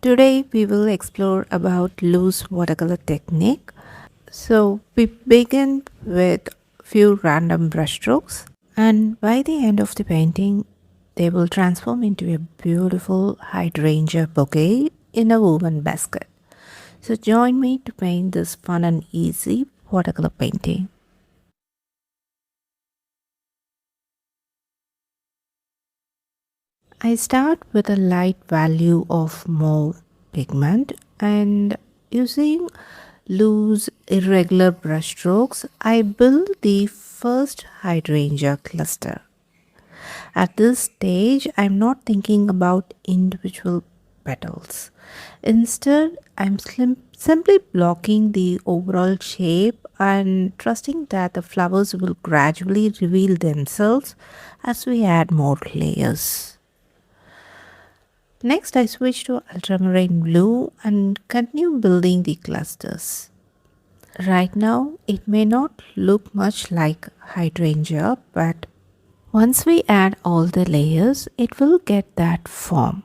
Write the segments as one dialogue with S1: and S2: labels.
S1: Today we will explore about loose watercolor technique. So we begin with few random brushstrokes and by the end of the painting they will transform into a beautiful hydrangea bouquet in a woven basket. So join me to paint this fun and easy watercolor painting. I start with a light value of mauve pigment and using loose irregular brushstrokes I build the first hydrangea cluster. At this stage I'm not thinking about individual petals. Instead I'm simply blocking the overall shape and trusting that the flowers will gradually reveal themselves as we add more layers. Next, I switch to ultramarine blue and continue building the clusters. Right now, it may not look much like hydrangea, but once we add all the layers, it will get that form.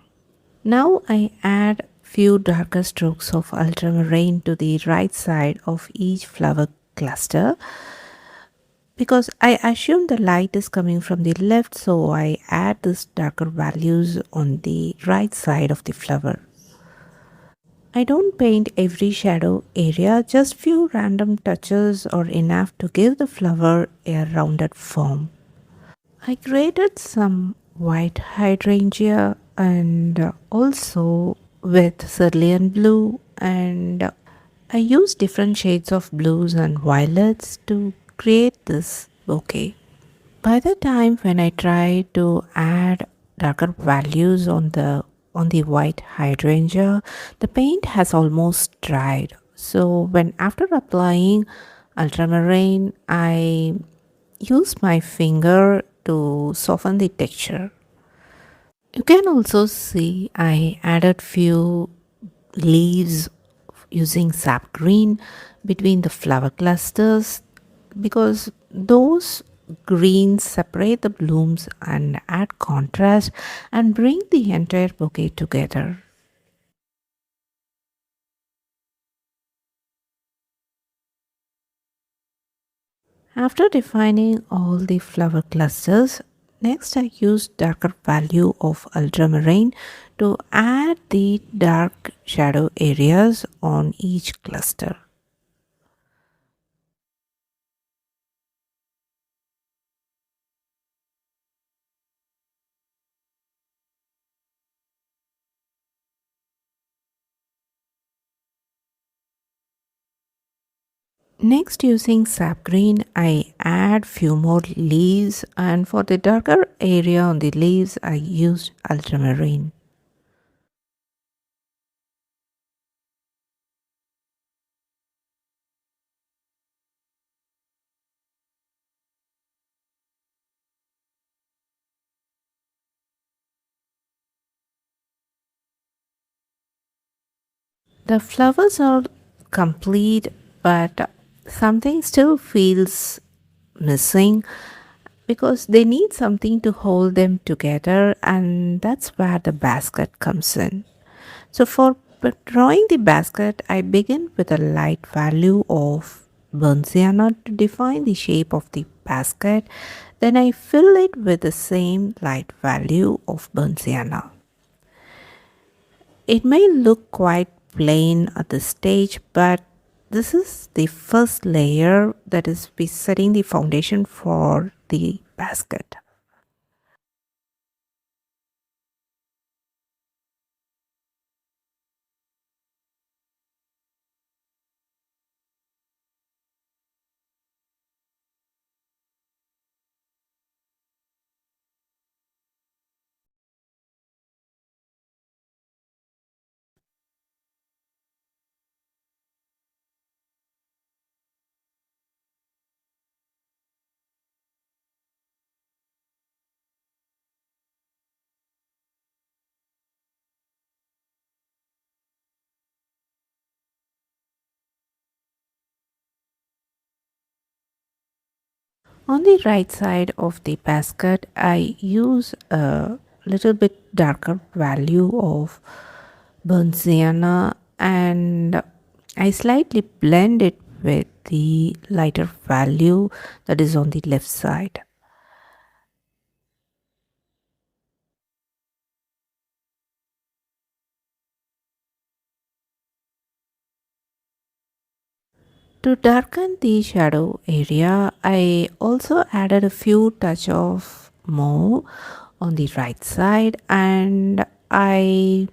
S1: Now I add few darker strokes of ultramarine to the right side of each flower cluster because I assume the light is coming from the left, so I add this darker values on the right side of the flower. I don't paint every shadow area, just few random touches are enough to give the flower a rounded form. I created some white hydrangea and also with cerulean blue and I use different shades of blues and violets to create this bouquet. By the time when I try to add darker values on the white hydrangea, the paint has almost dried. So when after applying ultramarine, I use my finger to soften the texture. You can also see I added few leaves using sap green between the flower clusters because those greens separate the blooms and add contrast and bring the entire bouquet together. After defining all the flower clusters, next I use darker value of ultramarine to add the dark shadow areas on each cluster. Next, using sap green, I add few more leaves and for the darker area on the leaves I used ultramarine. The flowers are complete, but something still feels missing because they need something to hold them together, and that's where the basket comes in. So, for drawing the basket, I begin with a light value of burnt sienna to define the shape of the basket. Then I fill it with the same light value of burnt sienna. It may look quite plain at this stage, but this is the first layer that is be setting the foundation for the basket. On the right side of the basket, I use a little bit darker value of burnt sienna, and I slightly blend it with the lighter value that is on the left side. To darken the shadow area, I also added a few touch of mauve on the right side, and I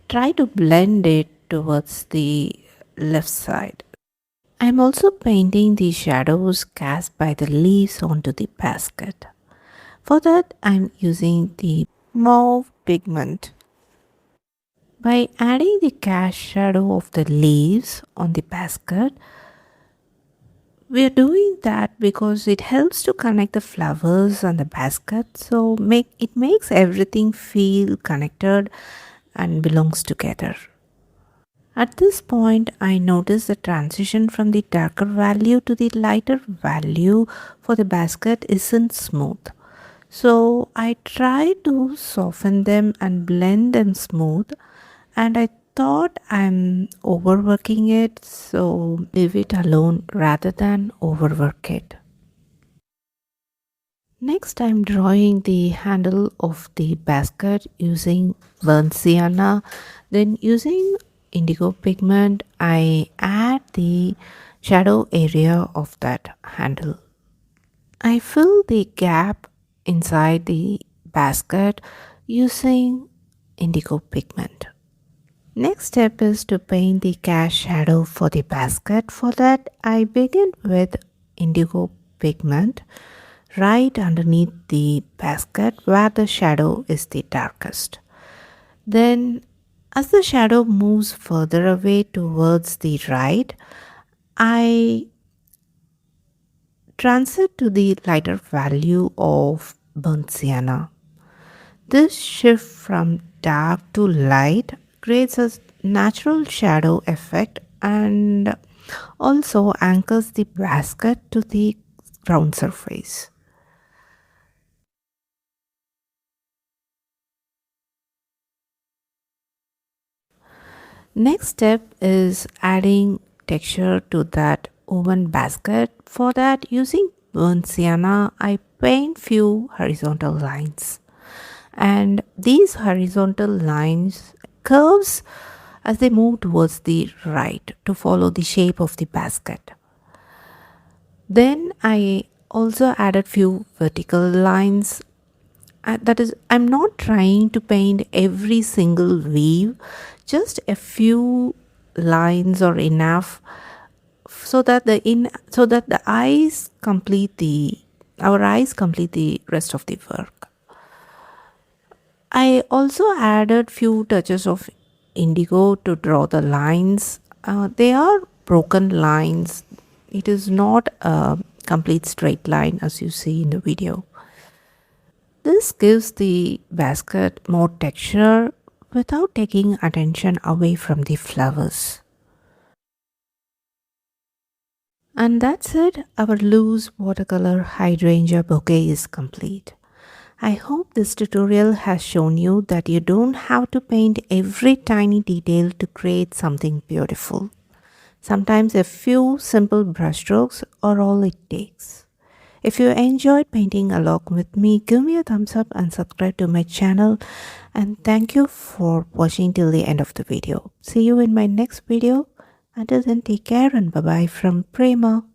S1: try to blend it towards the left side. I'm also painting the shadows cast by the leaves onto the basket. For that, I'm using the mauve pigment. By adding the cast shadow of the leaves on the basket, we are doing that because it helps to connect the flowers and the basket, so it makes everything feel connected and belongs together. At this point, I notice the transition from the darker value to the lighter value for the basket isn't smooth. So I try to soften them and blend them smooth, and I thought I'm overworking it, so leave it alone rather than overwork it. Next, I'm drawing the handle of the basket using burnt sienna. Then, using indigo pigment, I add the shadow area of that handle. I fill the gap inside the basket using indigo pigment. Next step is to paint the cast shadow for the basket. For that, I begin with indigo pigment right underneath the basket where the shadow is the darkest. Then, as the shadow moves further away towards the right, I transit to the lighter value of burnt sienna. This shift from dark to light creates a natural shadow effect and also anchors the basket to the ground surface. Next step is adding texture to that woven basket. For that, using burnt sienna, I paint few horizontal lines. And these horizontal lines curves as they move towards the right to follow the shape of the basket. Then I also added few vertical lines. That is, I'm not trying to paint every single weave, just a few lines are enough so that the eyes complete the our eyes complete the rest of the work. I also added few touches of indigo to draw the lines. They are broken lines. It is not a complete straight line as you see in the video. This gives the basket more texture without taking attention away from the flowers. And that's it, our loose watercolor hydrangea bouquet is complete. I hope this tutorial has shown you that you don't have to paint every tiny detail to create something beautiful. Sometimes a few simple brushstrokes are all it takes. If you enjoyed painting along with me, give me a thumbs up and subscribe to my channel. And thank you for watching till the end of the video. See you in my next video. Until then, take care and bye bye from Prema.